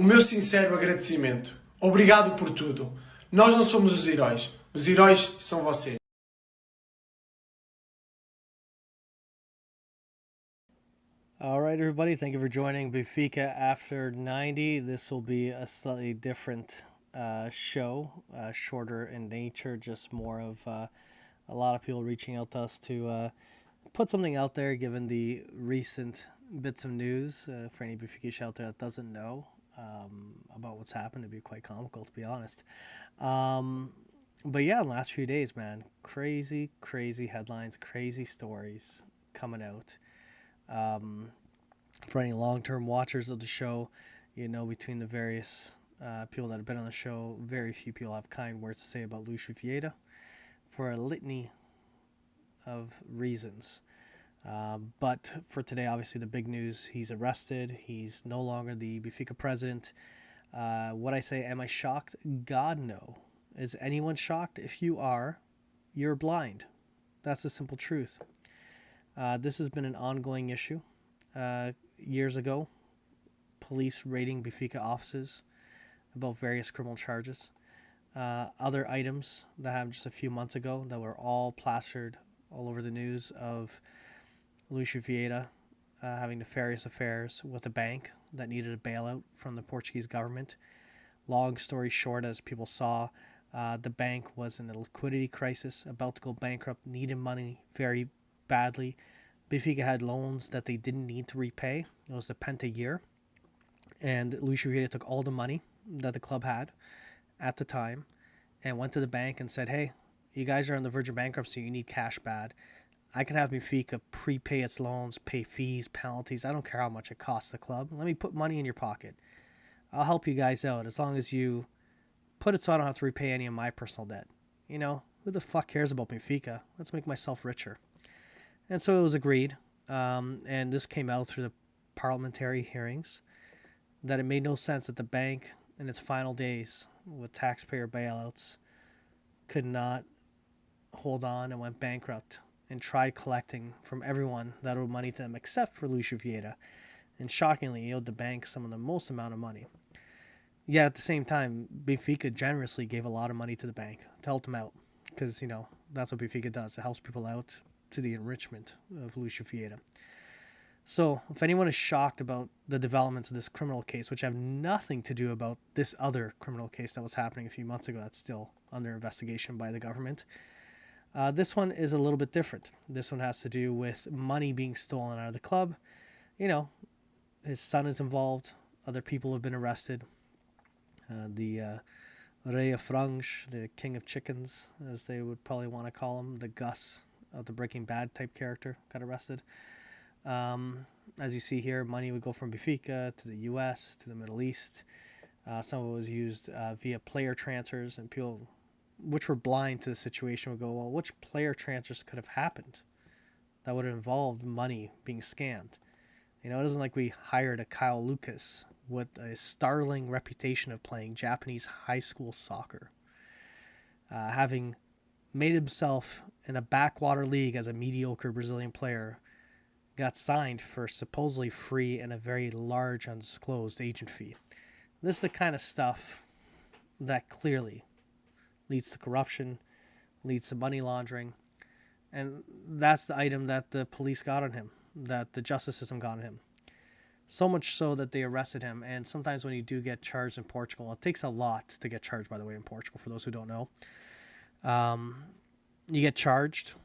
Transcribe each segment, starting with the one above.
meu sincero agradecimento. Obrigado por tudo. Nós não somos os heróis são vocês. All right, everybody, thank you for joining Benfica After 90. This will be a slightly different show, shorter in nature, just more of a lot of people reaching out to us to put something out there given the recent bits of news for any Benfica out there that doesn't know about what's happened. It'd be quite comical, to be honest. But yeah, the last few days, man, crazy headlines, crazy stories coming out. For any long-term watchers of the show, you know, between the various people that have been on the show, very few people have kind words to say about Luis Vieira for a litany of reasons. But for today, obviously, the big news, he's arrested. He's no longer the Benfica president. What I say, am I shocked? God, no. Is anyone shocked? If you are, you're blind. That's the simple truth. This has been an ongoing issue. Years ago, police raiding Benfica offices about various criminal charges. Other items that happened just a few months ago that were all plastered all over the news of Luis Vieira having nefarious affairs with a bank that needed a bailout from the Portuguese government. Long story short, as people saw, the bank was in a liquidity crisis, about to go bankrupt, needed money very badly. Benfica had loans that they didn't need to repay. It was the Penta year. And Luis Vieira took all the money that the club had at the time and went to the bank and said, hey, you guys are on the verge of bankruptcy. You need cash bad. I can have Benfica prepay its loans, pay fees, penalties. I don't care how much it costs the club. Let me put money in your pocket. I'll help you guys out as long as you put it so I don't have to repay any of my personal debt. You know, who the fuck cares about Benfica? Let's make myself richer. And so it was agreed, and this came out through the parliamentary hearings, that it made no sense that the bank in its final days with taxpayer bailouts could not hold on and went bankrupt and tried collecting from everyone that owed money to them except for Luis Vieira. And shockingly, he owed the bank some of the most amount of money. Yet at the same time, Benfica generously gave a lot of money to the bank to help them out because, you know, that's what Benfica does. It helps people out to the enrichment of Luis Vieira. So, if anyone is shocked about the developments of this criminal case, which have nothing to do about this other criminal case that was happening a few months ago that's still under investigation by the government, this one is a little bit different. This one has to do with money being stolen out of the club. You know, his son is involved. Other people have been arrested. The Rei of Frange, the king of chickens, as they would probably want to call him, the Gus of the Breaking Bad type character, got arrested. As you see here, money would go from Benfica to the US, to the Middle East. Some of it was used via player transfers, and people which were blind to the situation would go, well, which player transfers could have happened that would have involved money being scammed? You know, it isn't like we hired a Kyle Lucas with a startling reputation of playing Japanese high school soccer, having made himself in a backwater league as a mediocre Brazilian player, got signed for supposedly free and a very large undisclosed agent fee. This is the kind of stuff that clearly leads to corruption, leads to money laundering, and that's the item that the police got on him, that the justice system got on him. So much so that they arrested him, and sometimes when you do get charged in Portugal, it takes a lot to get charged, by the way, in Portugal, for those who don't know. You get charged,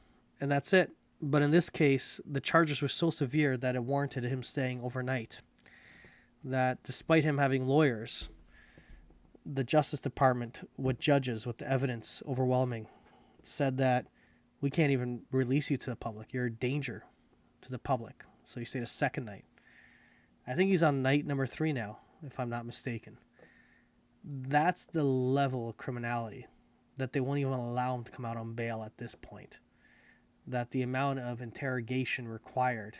and that's it. But in this case, the charges were so severe that it warranted him staying overnight. That despite him having lawyers, the Justice Department, with judges, with the evidence overwhelming, said that we can't even release you to the public. You're a danger to the public. So he stayed a second night. I think he's on night number 3 now, if I'm not mistaken. That's the level of criminality that they won't even allow him to come out on bail at this point. That the amount of interrogation required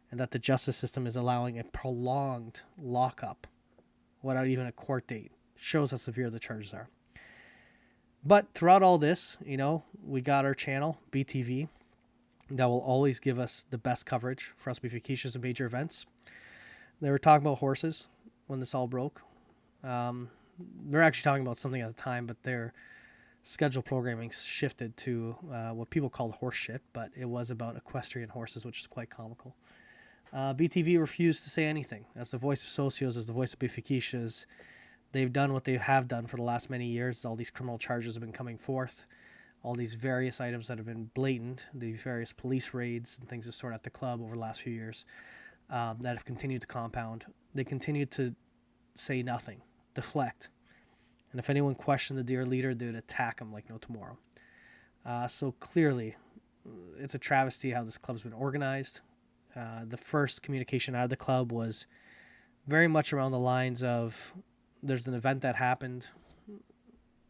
and that the justice system is allowing a prolonged lockup without even a court date shows how severe the charges are. But throughout all this, you know, we got our channel, BTV, that will always give us the best coverage for us Benfiquistas and major events. They were talking about horses when this all broke. They're actually talking about something at the time, but their schedule programming shifted to what people called horse shit, but it was about equestrian horses, which is quite comical. BTV refused to say anything. As the voice of Socios, as the voice of Benfiquistas, they've done what they have done for the last many years. All these criminal charges have been coming forth. All these various items that have been blatant, the various police raids and things of sort at the club over the last few years that have continued to compound. They continue to say nothing, deflect. And if anyone questioned the dear leader, they would attack him like no tomorrow. So clearly, it's a travesty how this club's been organized. The first communication out of the club was very much around the lines of, there's an event that happened,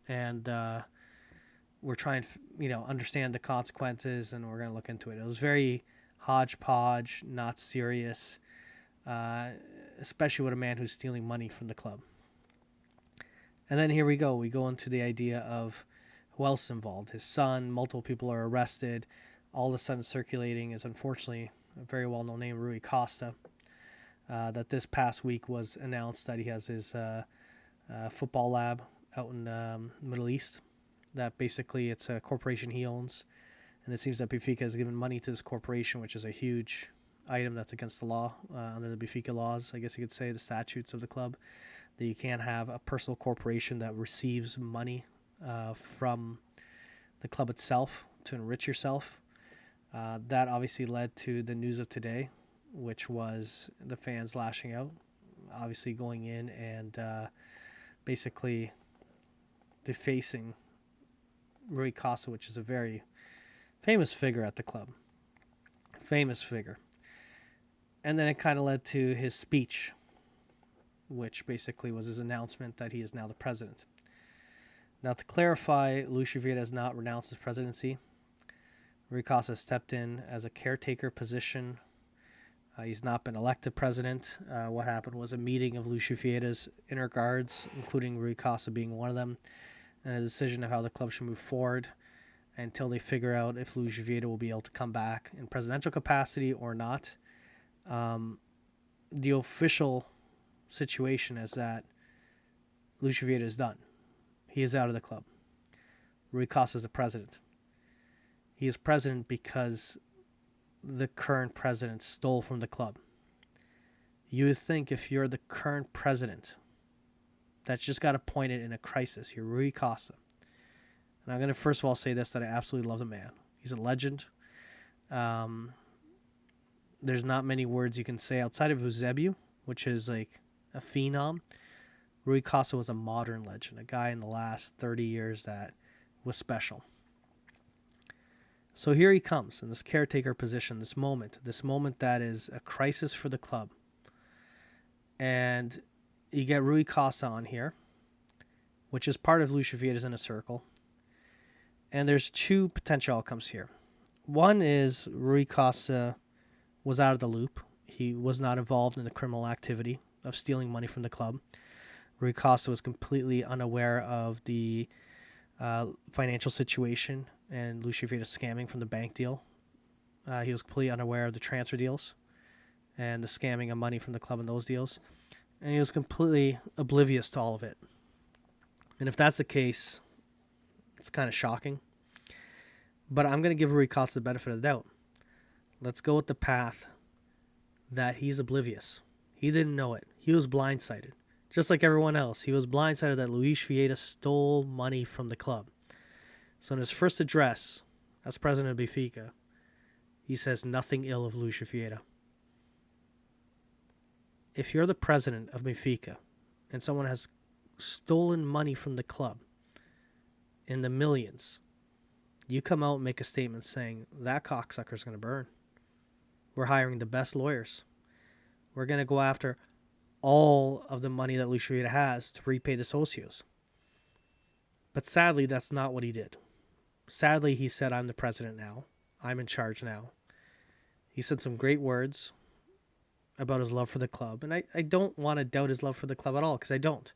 and we're trying to, understand the consequences, and we're going to look into it. It was very hodgepodge, not serious, especially with a man who's stealing money from the club. And then here we go. We go into the idea of who else is involved. His son, multiple people are arrested. All of a sudden circulating is, unfortunately, a very well-known name, Rui Costa, that this past week was announced that he has his football lab out in the Middle East. That basically it's a corporation he owns, and it seems that Benfica has given money to this corporation, which is a huge item that's against the law, under the Benfica laws, I guess you could say, the statutes of the club, that you can't have a personal corporation that receives money from the club itself to enrich yourself. That obviously led to the news of today, which was the fans lashing out, obviously going in and basically defacing Rui Costa, which is a very famous figure at the club. Famous figure. And then it kind of led to his speech, which basically was his announcement that he is now the president. Now, to clarify, Luis Vieira has not renounced his presidency. Rui Costa stepped in as a caretaker position. He's not been elected president. What happened was a meeting of Luis Vieira's inner guards, including Rui Costa being one of them, and a decision of how the club should move forward until they figure out if Luis Vieira will be able to come back in presidential capacity or not. The official situation is that Luis Vieira is done. He is out of the club. Rui Costa is the president. He is president because the current president stole from the club. You would think if you're the current president that's just got appointed in a crisis, you're Rui Costa. And I'm going to first of all say this, that I absolutely love the man. He's a legend. There's not many words you can say outside of Eusebio, which is like a phenom. Rui Costa was a modern legend, a guy in the last 30 years that was special. So here he comes in this caretaker position, this moment that is a crisis for the club. And you get Rui Costa on here, which is part of Luis Vieira's inner circle. And there's two potential outcomes here. One is Rui Costa was out of the loop. He was not involved in the criminal activity of stealing money from the club. Rui Costa was completely unaware of the financial situation and Luis Vieira scamming from the bank deal. He was completely unaware of the transfer deals and the scamming of money from the club in those deals. And he was completely oblivious to all of it. And if that's the case, it's kind of shocking. But I'm going to give Rui Costa the benefit of the doubt. Let's go with the path that he's oblivious. He didn't know it. He was blindsided. Just like everyone else, he was blindsided that Luis Vieira stole money from the club. So in his first address as president of Benfica, he says nothing ill of Luis Vieira. If you're the president of Benfica and someone has stolen money from the club in the millions, you come out and make a statement saying, that cocksucker is going to burn. We're hiring the best lawyers. We're going to go after all of the money that Luis Vieira has to repay the socios. But sadly, that's not what he did. Sadly, he said, I'm the president now. I'm in charge now. He said some great words about his love for the club. And I don't want to doubt his love for the club at all, because I don't.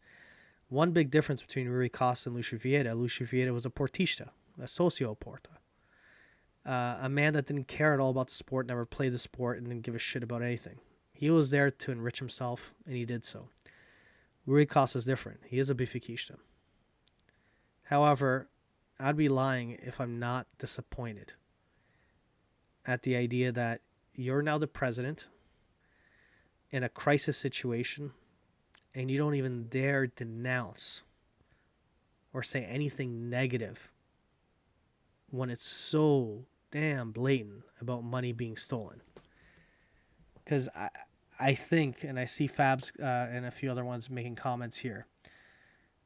One big difference between Rui Costa and Luis Vieira was a portista, a socio-porta. A man that didn't care at all about the sport, never played the sport, and didn't give a shit about anything. He was there to enrich himself, and he did so. Rui Costa is different. He is a Benfiquista. However, I'd be lying if I'm not disappointed at the idea that you're now the president in a crisis situation and you don't even dare denounce or say anything negative when it's so damn blatant about money being stolen. Because I think, and I see Fabs and a few other ones making comments here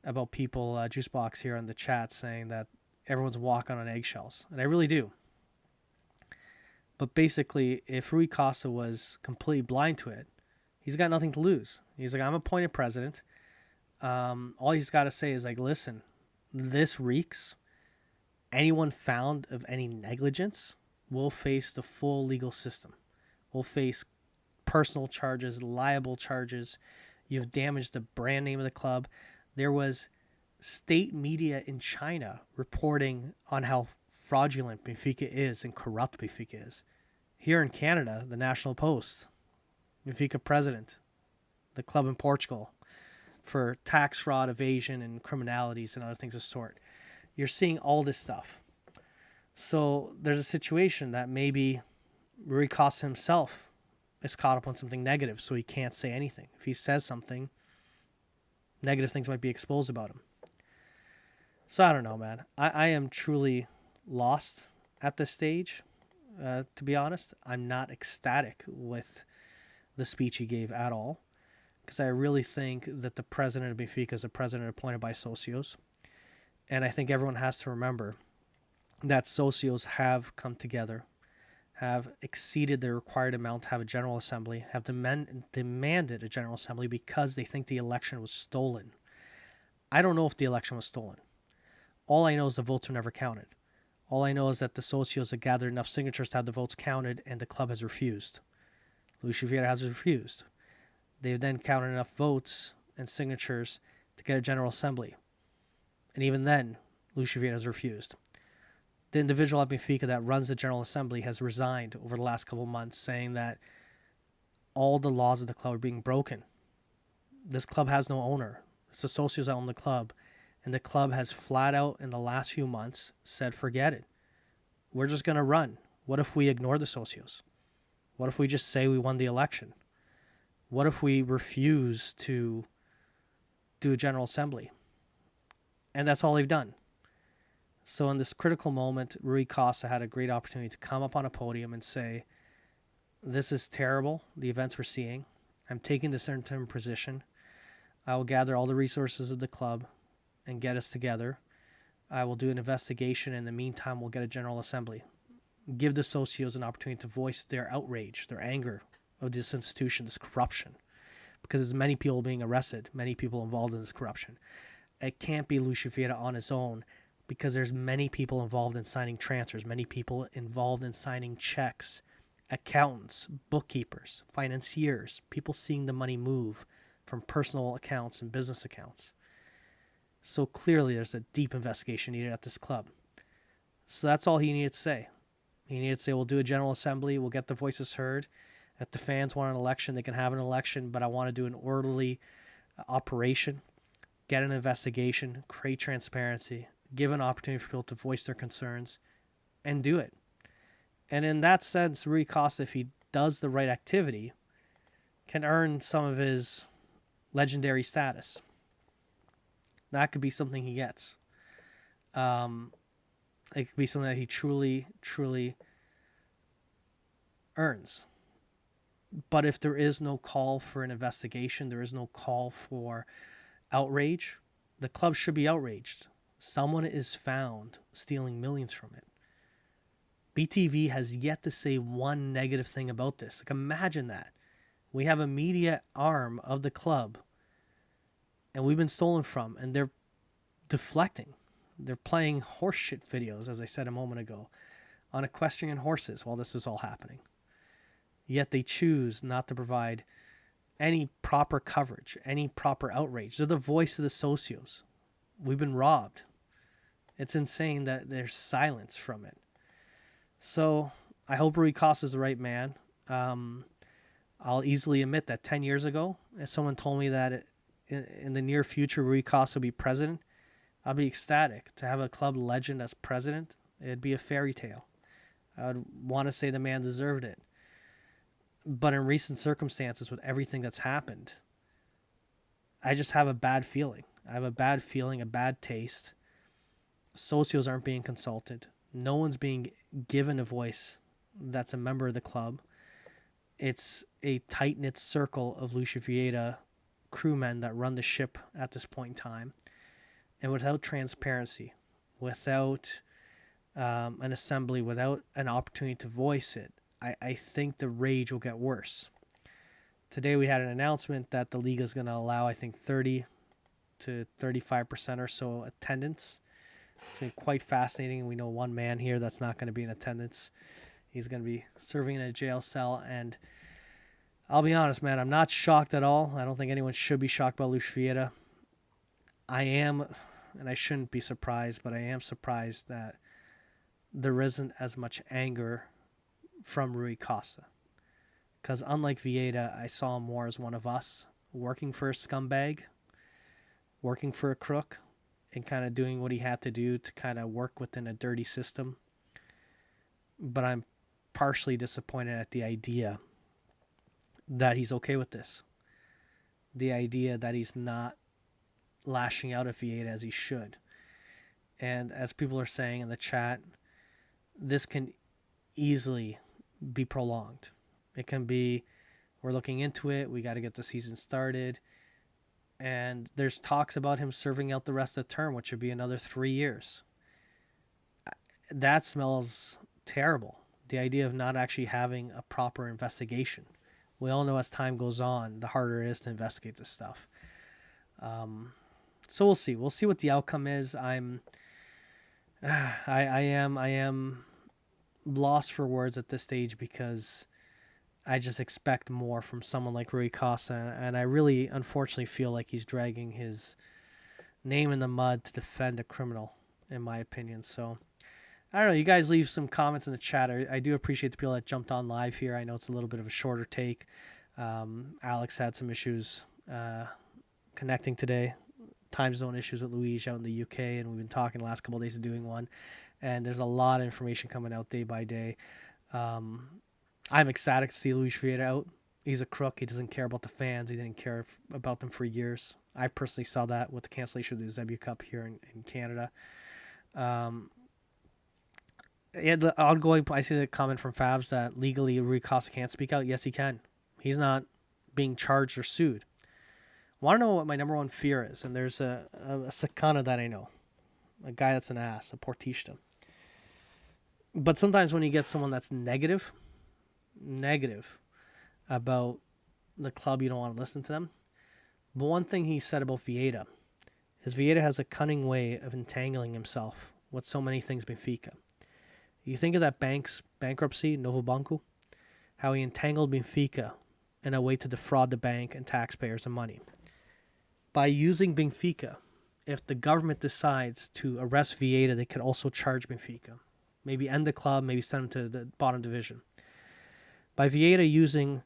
about people, Juicebox here in the chat, saying that everyone's walking on eggshells. And I really do. But basically, if Rui Costa was completely blind to it, he's got nothing to lose. He's like, I'm appointed president. All he's got to say is like, listen, this reeks. Anyone found of any negligence will face the full legal system. Will face personal charges, liable charges. You've damaged the brand name of the club. There was state media in China reporting on how fraudulent Benfica is and corrupt Benfica is. Here in Canada, the National Post, Benfica president, the club in Portugal, for tax fraud, evasion, and criminalities and other things of the sort. You're seeing all this stuff. So there's a situation that maybe Rui Costa himself is caught up on something negative, so he can't say anything. If he says something, negative things might be exposed about him. So I don't know, man. I am truly lost at this stage, to be honest. I'm not ecstatic with the speech he gave at all, because I really think that the president of Benfica is a president appointed by socios. And I think everyone has to remember that socios have come together, have exceeded the required amount to have a General Assembly, have demanded a General Assembly because they think the election was stolen. I don't know if the election was stolen. All I know is the votes were never counted. All I know is that the socios have gathered enough signatures to have the votes counted, and the club has refused. Luis Vieira has refused. They've then counted enough votes and signatures to get a General Assembly. And even then, Luis Vieira has refused. The individual at Benfica that runs the General Assembly has resigned over the last couple of months, saying that all the laws of the club are being broken. This club has no owner. It's the socios that own the club. And the club has flat out in the last few months said, forget it. We're just going to run. What if we ignore the socios? What if we just say we won the election? What if we refuse to do a General Assembly? And that's all they've done. So in this critical moment, Rui Costa had a great opportunity to come up on a podium and say, this is terrible, the events we're seeing. I'm taking this interim position. I will gather all the resources of the club and get us together. I will do an investigation. In the meantime, we'll get a General Assembly. Give the socios an opportunity to voice their outrage, their anger of this institution, this corruption. Because there's many people being arrested, many people involved in this corruption. It can't be Luis Vieira on his own, because there's many people involved in signing transfers, many people involved in signing checks, accountants, bookkeepers, financiers, people seeing the money move from personal accounts and business accounts. So clearly there's a deep investigation needed at this club. So that's all he needed to say. He needed to say, we'll do a General Assembly, we'll get the voices heard. If the fans want an election, they can have an election, but I want to do an orderly operation, get an investigation, create transparency, give an opportunity for people to voice their concerns, and do it. And in that sense, Rui Costa, if he does the right activity, can earn some of his legendary status. That could be something he gets. It could be something that he truly, truly earns. But if there is no call for an investigation, there is no call for outrage, the club should be outraged. Someone is found stealing millions from it. BTV has yet to say one negative thing about this. Like, imagine that. We have a media arm of the club, and we've been stolen from, and they're deflecting. They're playing horseshit videos, as I said a moment ago, on equestrian horses while this is all happening. Yet they choose not to provide any proper coverage, any proper outrage. They're the voice of the socios. We've been robbed. It's insane that there's silence from it. So I hope Rui Costa is the right man. I'll easily admit that 10 years ago, if someone told me that in the near future Rui Costa will be president, I'll be ecstatic to have a club legend as president. It'd be a fairy tale. I would want to say the man deserved it. But in recent circumstances, with everything that's happened, I just have a bad feeling. I have a bad feeling, a bad taste. Socios aren't being consulted. No one's being given a voice that's a member of the club. It's a tight-knit circle of Luis Vieira crewmen that run the ship at this point in time. And without transparency, without an assembly, without an opportunity to voice it, I think the rage will get worse. Today we had an announcement that the league is going to allow, I think, 30 to 35% or so attendance. It's going to be quite fascinating. We know one man here that's not going to be in attendance. He's going to be serving in a jail cell. And I'll be honest, man, I'm not shocked at all. I don't think anyone should be shocked by Luis Vieira. I am, and I shouldn't be surprised, but I am surprised that there isn't as much anger from Rui Costa. Because unlike Vieira, I saw him more as one of us, working for a scumbag, working for a crook, and kind of doing what he had to do to kind of work within a dirty system. But I'm partially disappointed at the idea that he's okay with this. The idea that he's not lashing out at Vieira as he should. And as people are saying in the chat, this can easily be prolonged. It can be, we're looking into it, we got to get the season started. And there's talks about him serving out the rest of the term, which would be another 3 years. That smells terrible. The idea of not actually having a proper investigation. We all know as time goes on, the harder it is to investigate this stuff. So we'll see. We'll see what the outcome is. I am lost for words at this stage because I just expect more from someone like Rui Costa, and I really, unfortunately, feel like he's dragging his name in the mud to defend a criminal, in my opinion. So, I don't know. You guys leave some comments in the chat. I do appreciate the people that jumped on live here. I know it's a little bit of a shorter take. Alex had some issues connecting today. Time zone issues with Luis out in the UK, and we've been talking the last couple of days of doing one. And there's a lot of information coming out day by day. I'm ecstatic to see Luis Vieira out. He's a crook. He doesn't care about the fans. He didn't care about them for years. I personally saw that with the cancellation of the Zebu Cup here in Canada. I see the comment from Favs that legally Rui Costa can't speak out. Yes, he can. He's not being charged or sued. Want to know what my number one fear is? And there's a Sakana that I know. A guy that's an ass, a Portista. But sometimes when you get someone that's negative about the club, you don't want to listen to them. But one thing he said about Vieira is Vieira has a cunning way of entangling himself with so many things Benfica. You think of that bank's bankruptcy, Novo Banco, how he entangled Benfica in a way to defraud the bank and taxpayers of money. By using Benfica, if the government decides to arrest Vieira, they could also charge Benfica. Maybe end the club, maybe send him to the bottom division. By Vieira using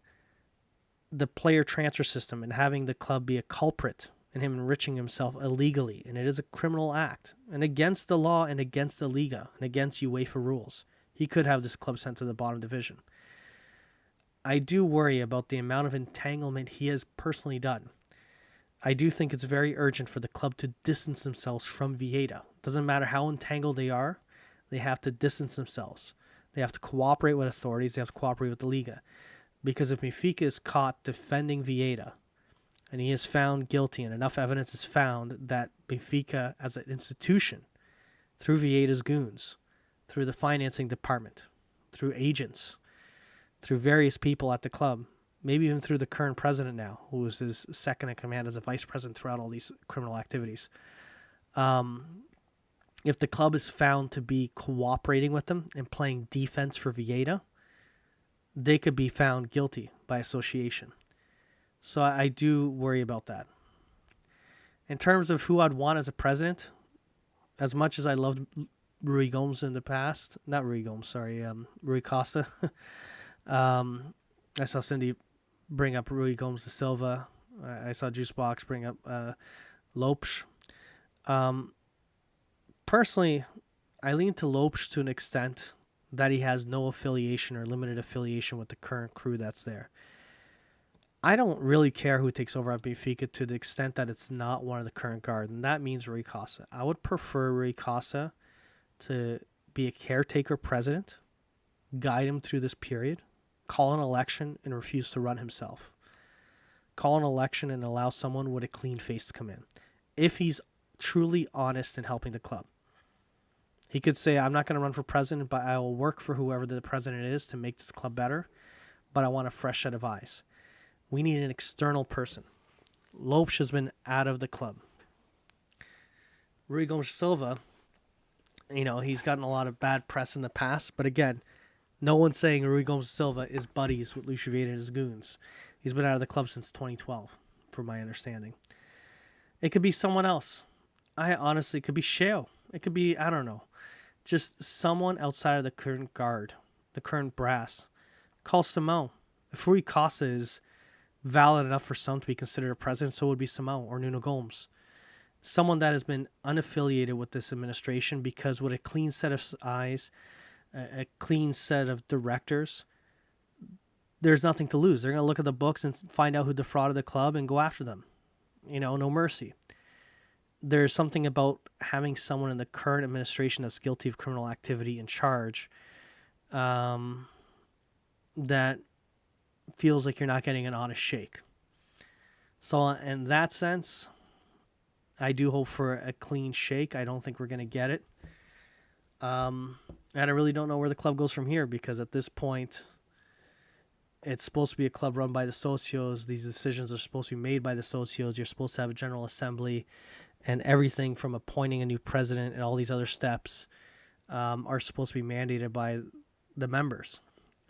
the player transfer system and having the club be a culprit and him enriching himself illegally, and it is a criminal act, and against the law and against the Liga and against UEFA rules, he could have this club sent to the bottom division. I do worry about the amount of entanglement he has personally done. I do think it's very urgent for the club to distance themselves from Vieira. Doesn't matter how entangled they are, they have to distance themselves. They have to cooperate with authorities. They have to cooperate with the Liga. Because if Benfica is caught defending Vieira, and he is found guilty, and enough evidence is found that Benfica as an institution, through Vieira's goons, through the financing department, through agents, through various people at the club, maybe even through the current president now, who is his second in command as a vice president throughout all these criminal activities. If the club is found to be cooperating with them and playing defense for Vieira, they could be found guilty by association. So I do worry about that. In terms of who I'd want as a president, as much as I loved Rui Gomes in the past, not Rui Gomes, sorry, Rui Costa. I saw Cindy bring up Rui Gomes da Silva. I saw Juicebox bring up Lopes. Personally, I lean to Lopes to an extent that he has no affiliation or limited affiliation with the current crew that's there. I don't really care who takes over at Benfica to the extent that it's not one of the current guard, and that means Rui Costa. I would prefer Rui Costa to be a caretaker president, guide him through this period, call an election, and refuse to run himself. Call an election and allow someone with a clean face to come in. If he's truly honest in helping the club. He could say, I'm not going to run for president, but I will work for whoever the president is to make this club better, but I want a fresh set of eyes. We need an external person. Lopes has been out of the club. Rui Gomes Silva, he's gotten a lot of bad press in the past, but again, no one's saying Rui Gomes Silva is buddies with Luis Vieira and his goons. He's been out of the club since 2012, from my understanding. It could be someone else. It could be Sheo. It could be, I don't know, just someone outside of the current guard, the current brass. Call Simão. If Rui Costa is valid enough for some to be considered a president, so would be Simão or Nuno Gomes. Someone that has been unaffiliated with this administration, because with a clean set of eyes, a clean set of directors, there's nothing to lose. They're going to look at the books and find out who defrauded the club and go after them. No mercy. There's something about having someone in the current administration that's guilty of criminal activity in charge that feels like you're not getting an honest shake. So in that sense, I do hope for a clean shake. I don't think we're going to get it. And I really don't know where the club goes from here, because at this point, it's supposed to be a club run by the socios. These decisions are supposed to be made by the socios. You're supposed to have a general assembly, and everything from appointing a new president and all these other steps are supposed to be mandated by the members.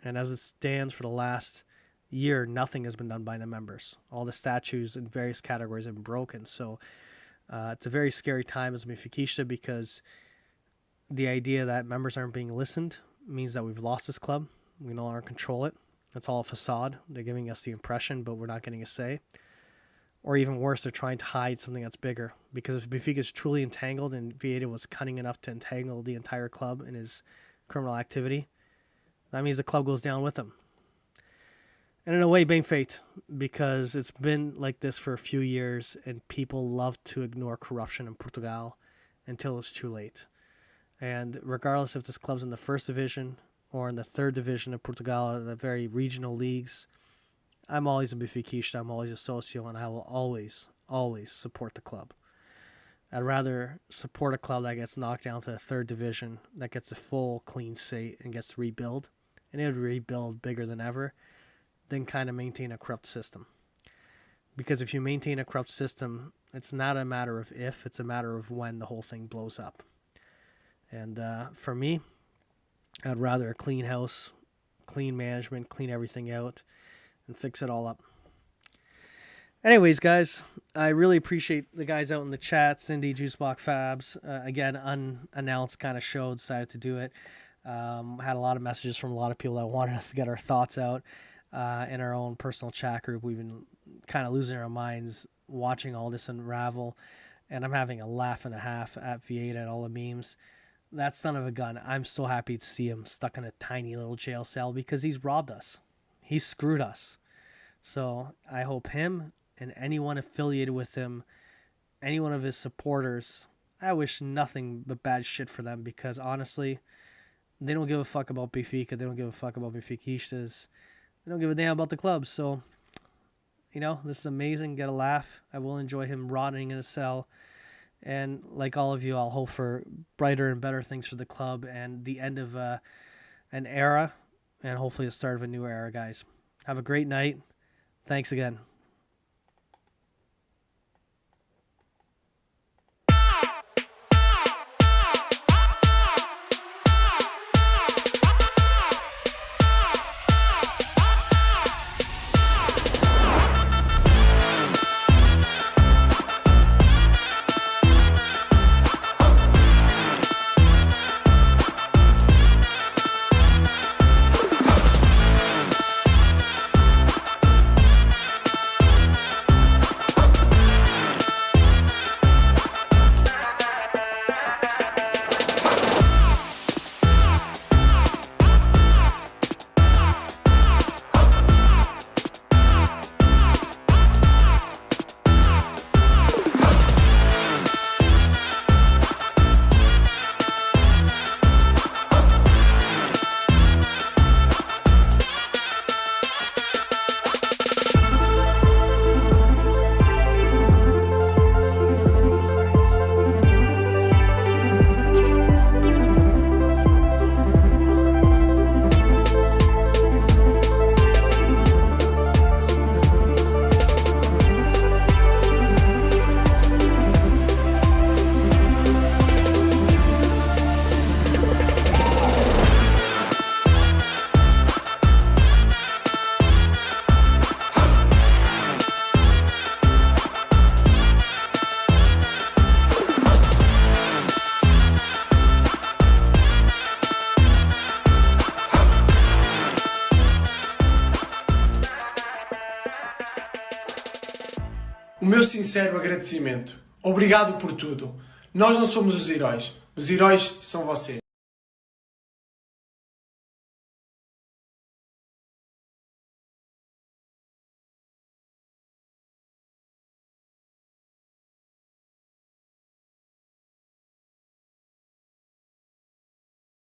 And as it stands for the last year, nothing has been done by the members. All the statutes in various categories have been broken. So it's a very scary time as Benfica, because the idea that members aren't being listened means that we've lost this club. We no longer control it. It's all a facade. They're giving us the impression, but we're not getting a say. Or even worse, they're trying to hide something that's bigger. Because if Benfica is truly entangled, and Vieira was cunning enough to entangle the entire club in his criminal activity, that means the club goes down with him. And in a way, bem fate, because it's been like this for a few years, and people love to ignore corruption in Portugal until it's too late. And regardless if this club's in the first division or in the third division of Portugal, or the very regional leagues, I'm always a Benfiquista, I'm always a socio, and I will always, always support the club. I'd rather support a club that gets knocked down to the third division, that gets a full clean slate and gets to rebuild, and it would rebuild bigger than ever, than kind of maintain a corrupt system. Because if you maintain a corrupt system, it's not a matter of if, it's a matter of when the whole thing blows up. And for me, I'd rather a clean house, clean management, clean everything out, and fix it all up. Anyways, guys, I really appreciate the guys out in the chat. Cindy, Juicebox, Fabs, again, unannounced kind of show, decided to do it. Had a lot of messages from a lot of people that wanted us to get our thoughts out in our own personal chat group. We've been kind of losing our minds watching all this unravel, and I'm having a laugh and a half at Vieira and all the memes. That son of a gun, I'm so happy to see him stuck in a tiny little jail cell, because he's robbed us. He's screwed us. So I hope him and anyone affiliated with him, any one of his supporters, I wish nothing but bad shit for them, because honestly, they don't give a fuck about Benfica. They don't give a fuck about Benfiquistas. They don't give a damn about the club. So, this is amazing. Get a laugh. I will enjoy him rotting in a cell. And like all of you, I'll hope for brighter and better things for the club and the end of an era, and hopefully the start of a new era, guys. Have a great night. Thanks again. o meu sincero agradecimento. Obrigado por tudo. Nós não somos os heróis são vocês.